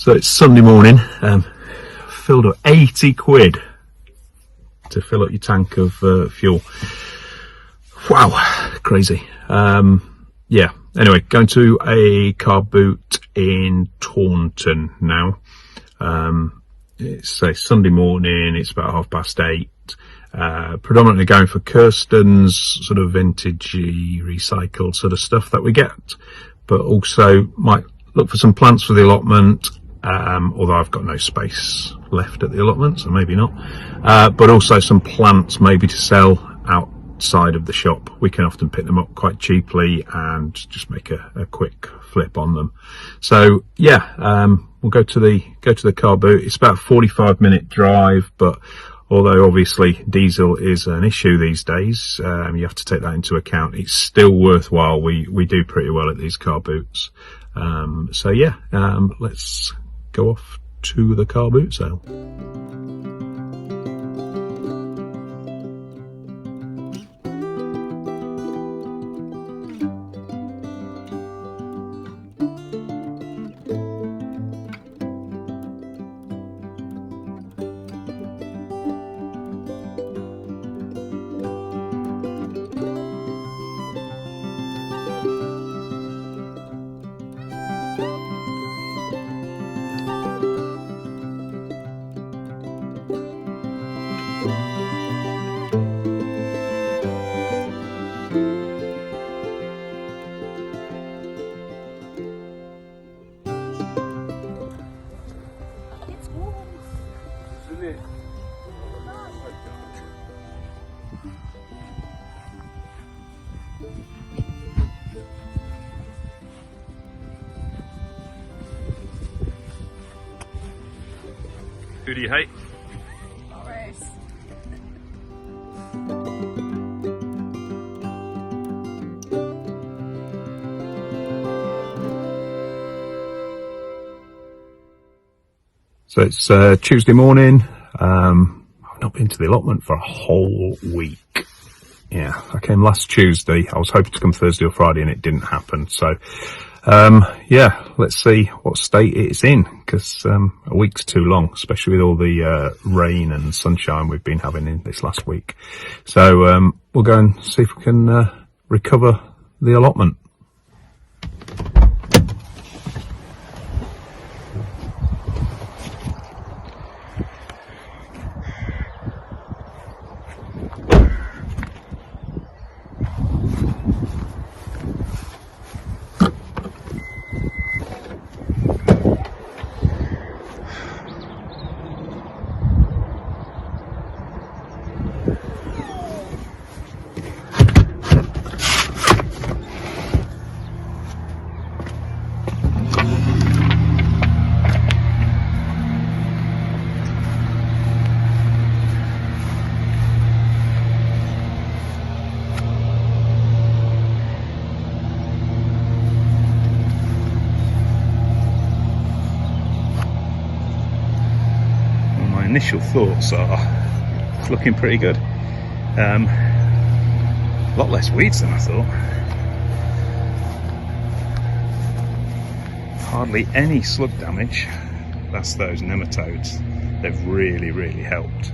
So it's Sunday morning, filled up 80 quid to fill up your tank of fuel. Wow, crazy. Yeah, anyway, going to a car boot in Taunton now. It's a Sunday morning, it's about 8:30. Predominantly going for Kirsten's sort of vintagey, recycled sort of stuff that we get, but also might look for some plants for the allotment. Although I've got no space left at the allotment, so maybe not. But also some plants maybe to sell outside of the shop. We can often pick them up quite cheaply and just make a quick flip on them. So yeah, we'll go to the car boot. It's about a 45-minute drive, but although obviously diesel is an issue these days, you have to take that into account. It's still worthwhile. We do pretty well at these car boots. So yeah, let's go off to the car boot sale. Who do you hate? Always. So it's Tuesday morning. I've not been to the allotment for a whole week. Yeah, I came last Tuesday. I was hoping to come Thursday or Friday and it didn't happen. So yeah, let's see what state it's in, because a week's too long, especially with all the rain and sunshine we've been having in this last week. So we'll go and see if we can recover the allotment. Initial thoughts are it's looking pretty good. A lot less weeds than I thought. Hardly any slug damage. That's those nematodes. They've really helped.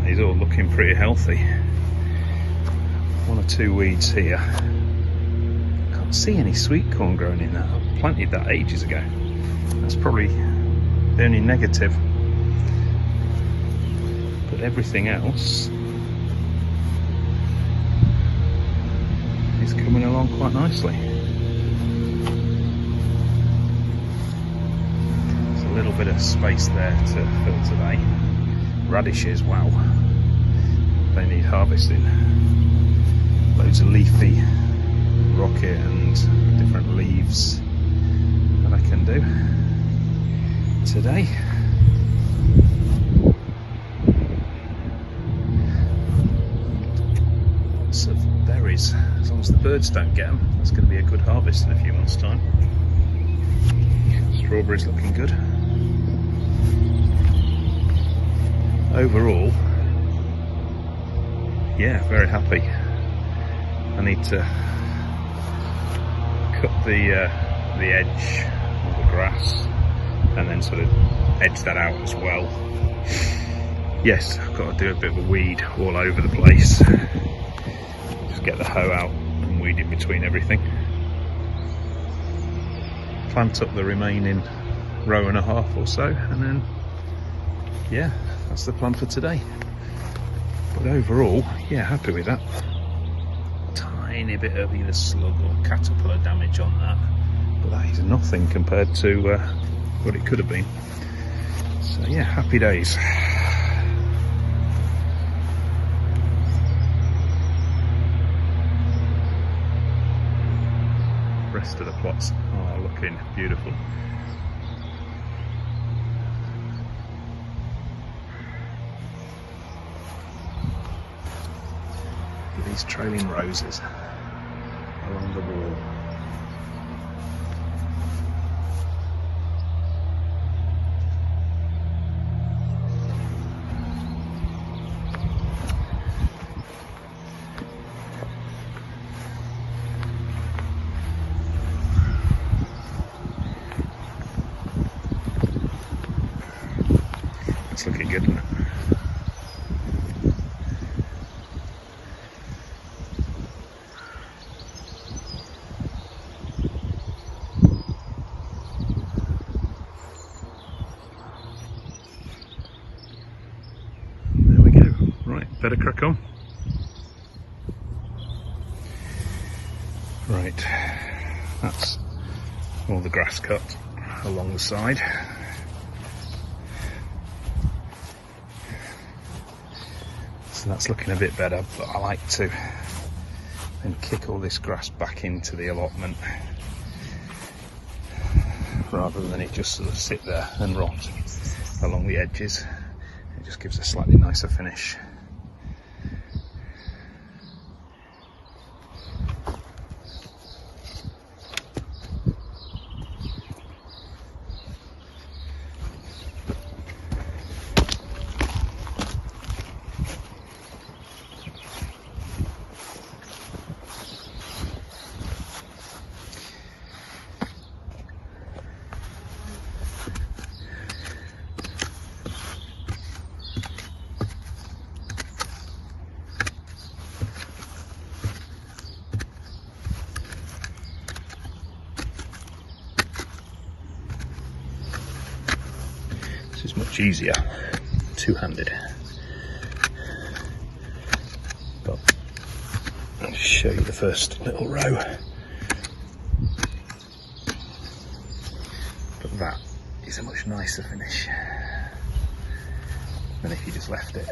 Is all looking pretty healthy. One or two weeds here. Can't see any sweet corn growing in that. I planted that ages ago. That's probably the only negative. But everything else is coming along quite nicely. There's a little bit of space there to fill today. Radishes, wow, they need harvesting. Loads of leafy rocket and different leaves that I can do today. Lots of berries, as long as the birds don't get them. That's going to be a good harvest in a few months' time. Strawberries looking good. overall, yeah, very happy. I need to cut the edge of the grass and then sort of edge that out as well. Yes, I've got to do a bit of a weed all over the place. Just get the hoe out and weed in between everything. Plant up the remaining row and a half or so, and then yeah, that's the plan for today. But overall, yeah, happy with that. Tiny bit of either slug or caterpillar damage on that, but that is nothing compared to what it could have been. So yeah, happy days. Rest of the plots are looking beautiful. These trailing roses along the wall. It's looking good, isn't it? There we go. Right, better crack on. Right, that's all the grass cut along the side. So that's looking a bit better, but I like to then kick all this grass back into the allotment rather than it just sort of sit there and rot along the edges. It just gives a slightly nicer finish. This is much easier two-handed, but I'll just show you the first little row. But that is a much nicer finish than if you just left it.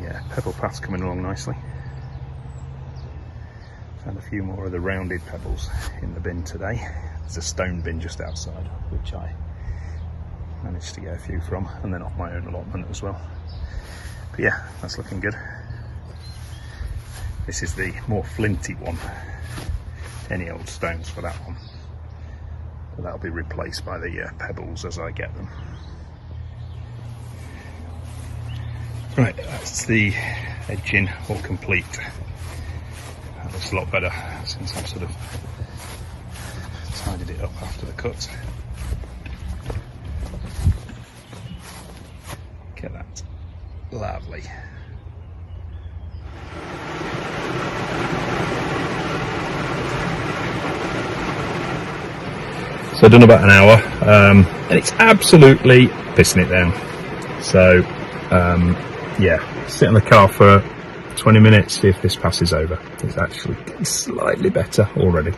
Yeah, pebble path's coming along nicely. Found a few more of the rounded pebbles in the bin today. There's a stone bin just outside, which I managed to get a few from, and then off my own allotment as well. But yeah, that's looking good. This is the more flinty one. Any old stones for that one. But that'll be replaced by the pebbles as I get them. Right, that's the edging all complete. That looks a lot better since I've sort of tidied it up after the cut. Look at that. Lovely. So I've done about an hour, and it's absolutely pissing it down. So yeah, sit in the car for 20 minutes, see if this passes over. It's actually getting slightly better already.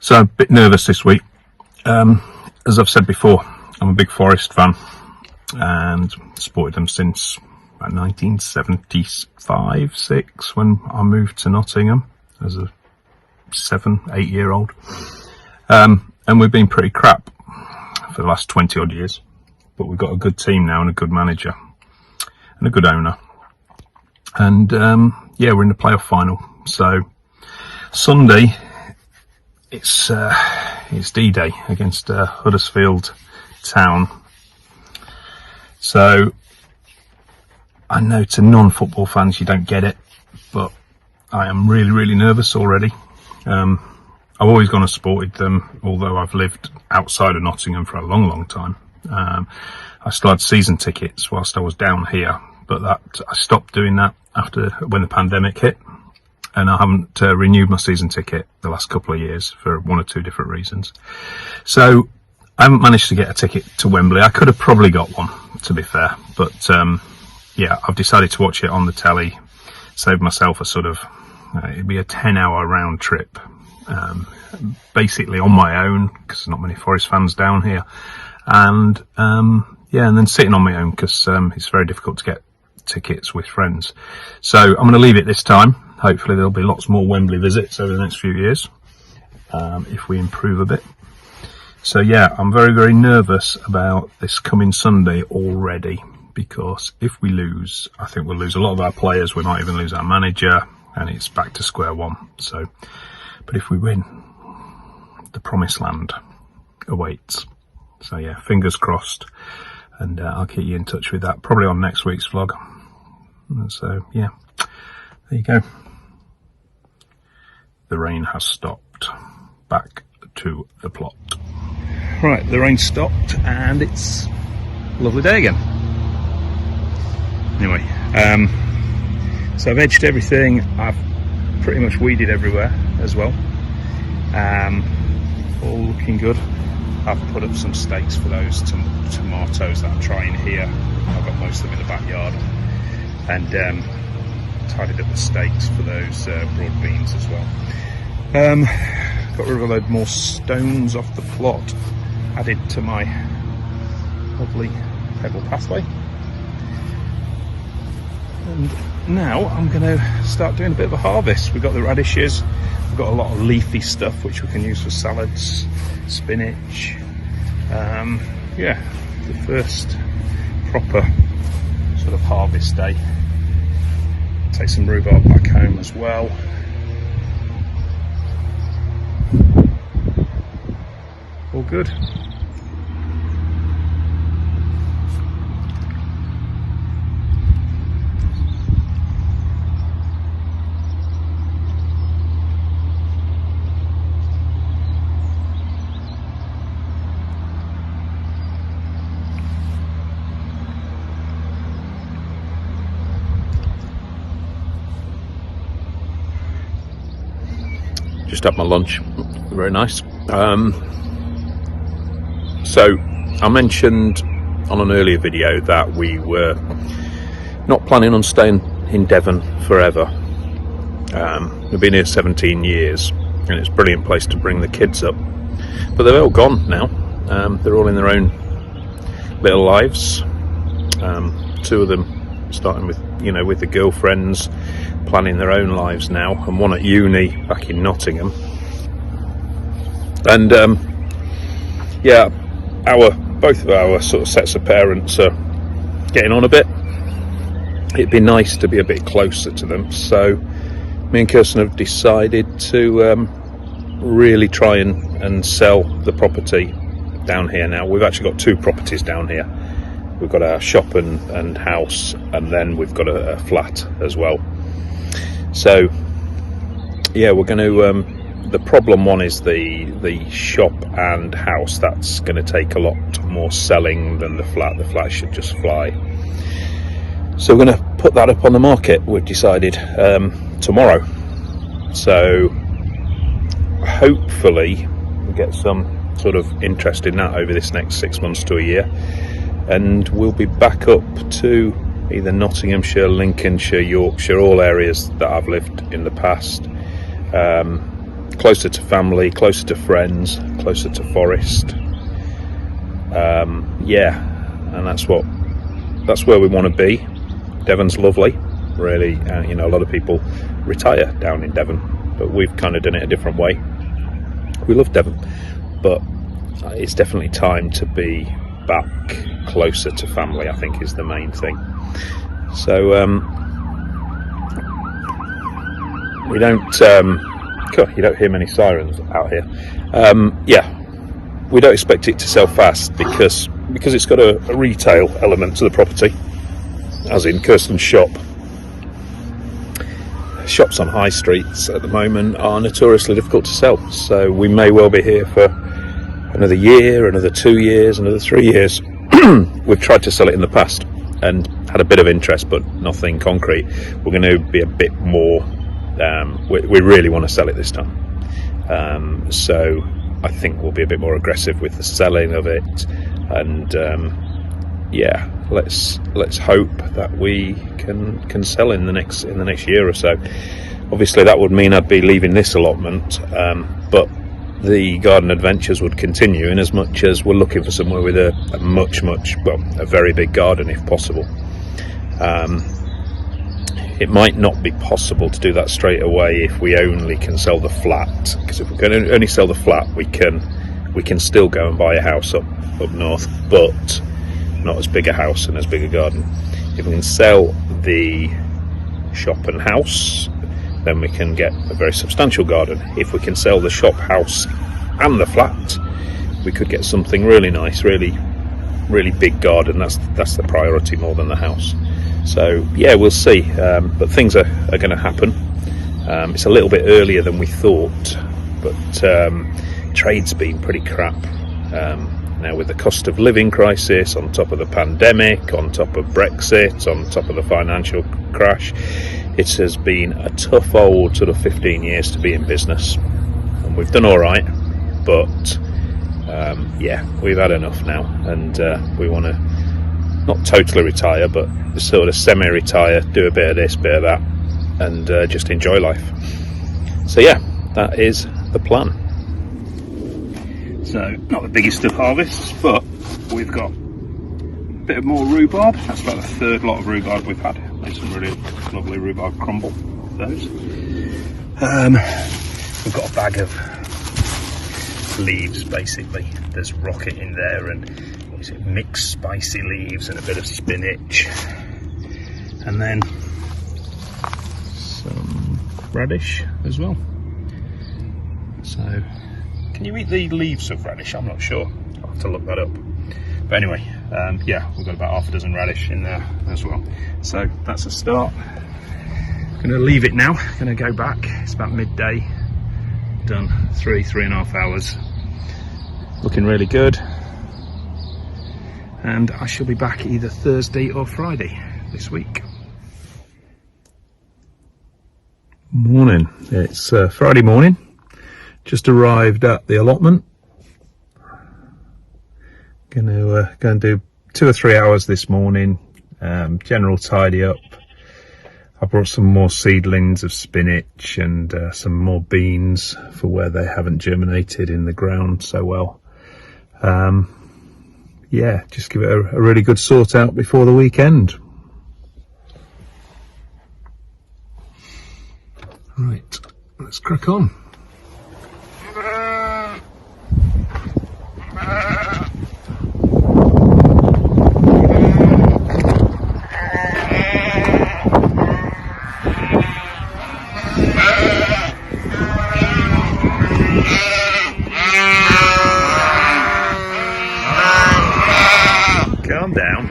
So I'm a bit nervous this week. as I've said before, I'm a big Forest fan and supported them since about 1975-6 when I moved to Nottingham as a 7-8 year old, and we've been pretty crap for the last 20 odd years, but we've got a good team now and a good manager and a good owner, and yeah, we're in the playoff final. So Sunday it's D-Day against Huddersfield Town. So I know to non-football fans you don't get it, but I am really nervous already. I've always gone and supported them, although I've lived outside of Nottingham for a long time. I still had season tickets whilst I was down here, but I stopped doing that when the pandemic hit, and I haven't renewed my season ticket the last couple of years for one or two different reasons. So I haven't managed to get a ticket to Wembley. I could have probably got one, to be fair, but yeah, I've decided to watch it on the telly, save myself a sort of, it'd be a 10-hour round trip, basically on my own, because there's not many Forest fans down here, and yeah, and then sitting on my own, because it's very difficult to get tickets with friends. So I'm going to leave it this time. Hopefully there'll be lots more Wembley visits over the next few years, if we improve a bit. So yeah, I'm very nervous about this coming Sunday already, because if we lose, I think we'll lose a lot of our players. We might even lose our manager, and it's back to square one. So, but if we win, the promised land awaits. So yeah, fingers crossed, and I'll keep you in touch with that probably on next week's vlog. And so yeah, there you go. The rain has stopped. Back to the plot. Right, the rain stopped and it's a lovely day again. Anyway, so I've edged everything. I've pretty much weeded everywhere as well. All looking good. I've put up some stakes for those tomatoes that I'm trying here. I've got most of them in the backyard, and tidied up the stakes for those broad beans as well. Got rid of a load more stones off the plot, added to my lovely pebble pathway. And now I'm going to start doing a bit of a harvest. We've got the radishes, we've got a lot of leafy stuff which we can use for salads, spinach. Yeah, the first proper sort of harvest day. Take some rhubarb back home as well. All good. Just had my lunch, very nice. So I mentioned on an earlier video that we were not planning on staying in Devon forever. We've been here 17 years and it's a brilliant place to bring the kids up, but they're all gone now. They're all in their own little lives. Two of them starting with, with the girlfriends, planning their own lives now, and one at uni back in Nottingham. And yeah, both of our sort of sets of parents are getting on a bit. It'd be nice to be a bit closer to them, so me and Kirsten have decided to really try and sell the property down here now. We've actually got two properties down here. We've got our shop and house, and then we've got a flat as well. So yeah, we're going to the problem one is the shop and house. That's going to take a lot more selling than the flat. The flat should just fly. So we're going to put that up on the market, we've decided, tomorrow. So hopefully we'll get some sort of interest in that over this next 6 months to a year, and we'll be back up to either Nottinghamshire, Lincolnshire, Yorkshire, all areas that I've lived in the past. Closer to family, closer to friends, closer to forest. yeah, and that's where we want to be. Devon's lovely, really. You know, a lot of people retire down in Devon, but we've kind of done it a different way. We love Devon, but it's definitely time to be back closer to family, I think, is the main thing. So we don't you don't hear many sirens out here. Yeah, we don't expect it to sell fast because it's got a retail element to the property, as in Kirsten's shop. Shops on high streets at the moment are notoriously difficult to sell, so we may well be here for another year, another 2 years, another 3 years. We've tried to sell it in the past and had a bit of interest, but nothing concrete. We're going to be a bit more, we really want to sell it this time, so I think we'll be a bit more aggressive with the selling of it, and yeah, let's hope that we can sell in the next year or so. Obviously that would mean I'd be leaving this allotment, but the garden adventures would continue, in as much as we're looking for somewhere with a a very big garden if possible. It might not be possible to do that straight away if we only can sell the flat, because if we can only sell the flat, we can still go and buy a house up north, but not as big a house and as big a garden. If we can sell the shop and house, then we can get a very substantial garden. If we can sell the shop, house and the flat, we could get something really nice, really big garden. That's the priority more than the house. So yeah, we'll see, but things are going to happen. It's a little bit earlier than we thought, but trade's been pretty crap. Now, with the cost of living crisis, on top of the pandemic, on top of Brexit, on top of the financial crash, it has been a tough old sort of 15 years to be in business. And we've done all right, but yeah, we've had enough now, and we want to not totally retire, but sort of semi-retire, do a bit of this, bit of that, and just enjoy life. So yeah, that is the plan. So, not the biggest of harvests, but we've got a bit of more rhubarb. That's about the third lot of rhubarb we've had. Made some really lovely rhubarb crumble, those. We've got a bag of leaves, basically. There's rocket in there, and what is it, mixed spicy leaves and a bit of spinach. And then some radish as well. So, can you eat the leaves of radish? I'm not sure. I'll have to look that up. But anyway, yeah, we've got about half a dozen radish in there as well. So that's a start. I'm going to leave it now. Going to go back. It's about midday. Done 3.5 hours. Looking really good. And I shall be back either Thursday or Friday this week. Morning. It's Friday morning. Just arrived at the allotment. Going to go and do 2 or 3 hours this morning. General tidy up. I brought some more seedlings of spinach and some more beans for where they haven't germinated in the ground so well. Yeah, just give it a really good sort out before the weekend. Right, let's crack on. Calm down.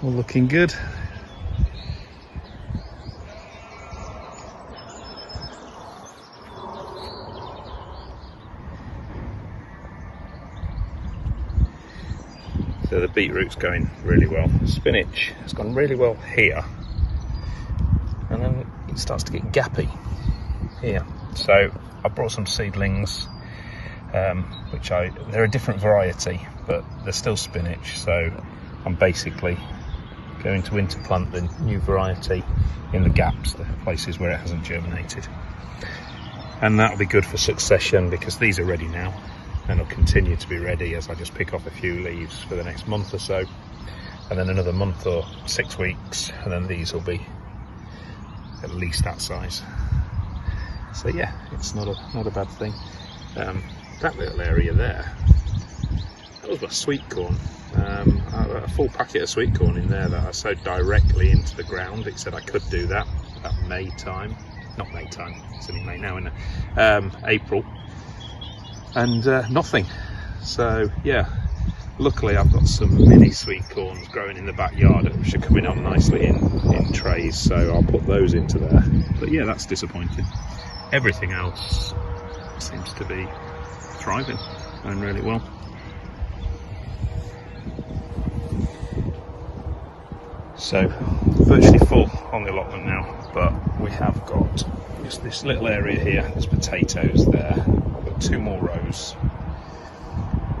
All looking good. So the beetroot's going really well. The spinach has gone really well here. and then it starts to get gappy here. So I brought some seedlings, they're a different variety, but they're still spinach, so I'm basically going to interplant the new variety in the gaps, the places where it hasn't germinated. And that'll be good for succession, because these are ready now and will continue to be ready as I just pick off a few leaves for the next month or so, and then another month or 6 weeks, and then these will be at least that size. So yeah, it's not a bad thing. That little area there, that was my sweet corn. A full packet of sweet corn in there that I sowed directly into the ground. It said I could do that about May time. Not May time, it's only May now, isn't it? April. And nothing. So yeah, luckily I've got some mini sweet corns growing in the backyard which are coming up nicely in trays, so I'll put those into there. But yeah, that's disappointing. Everything else seems to be thriving, going really well. So virtually full on the allotment now, but we have got just this little area here. There's potatoes there. I've got 2 more rows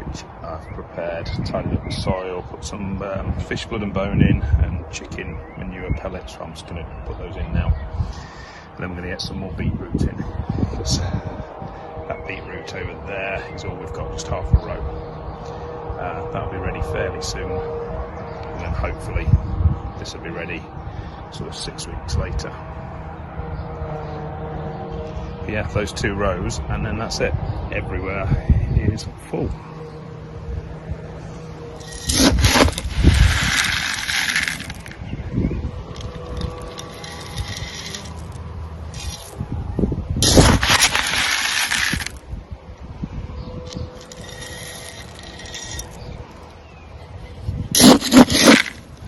which I've prepared, tidied up the soil, put some fish blood and bone in, and chicken manure pellets. So I'm just going to put those in now. And then we're going to get some more beetroot in, because that beetroot over there is all we've got, just half a row. That'll be ready fairly soon, and then hopefully this will be ready sort of 6 weeks later. But yeah, those 2 rows, and then that's it. Everywhere is full.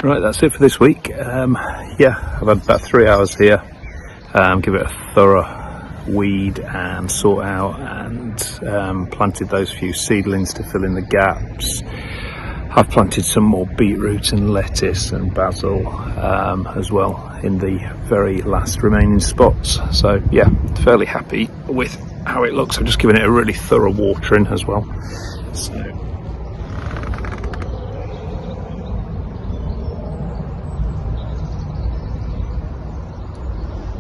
Right, that's it for this week. Yeah, I've had about 3 hours here. Give it a thorough weed and sort out, and planted those few seedlings to fill in the gaps. I've planted some more beetroot and lettuce and basil as well in the very last remaining spots. So yeah, fairly happy with how it looks. I'm just giving it a really thorough watering as well. So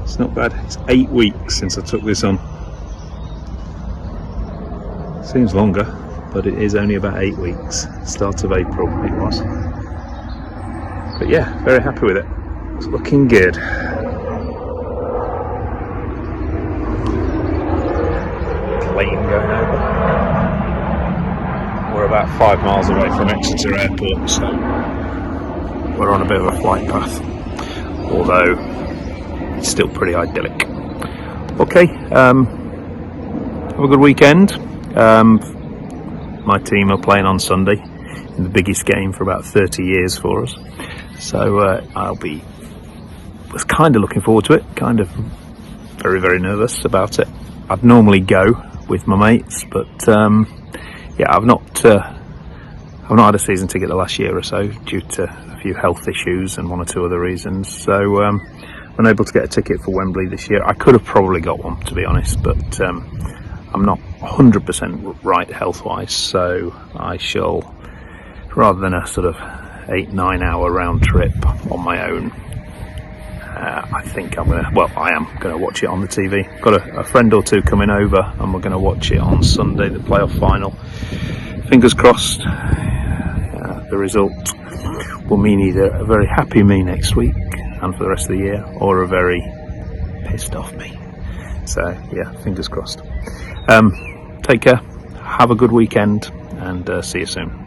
it's not bad. It's 8 weeks since I took this on. Seems longer, but it is only about 8 weeks. Start of April it was. But yeah, very happy with it. It's looking good. Plane going over. We're about 5 miles away from Exeter Airport, so we're on a bit of a flight path. Although it's still pretty idyllic. Okay, have a good weekend. My team are playing on Sunday in the biggest game for about 30 years for us, so was kind of looking forward to it, kind of very nervous about it. I'd normally go with my mates, but yeah, I've not had a season ticket the last year or so due to a few health issues and 1 or 2 other reasons, so unable to get a ticket for Wembley this year. I could have probably got one, to be honest, but I'm not 100% right health-wise, so I shall, rather than a sort of 8-9 hour round trip on my own, I think I am gonna watch it on the TV. Got a friend or 2 coming over, and we're gonna watch it on Sunday, the playoff final. Fingers crossed. The result will mean either a very happy me next week and for the rest of the year, or a very pissed off me. So yeah, fingers crossed. Take care, have a good weekend, and see you soon.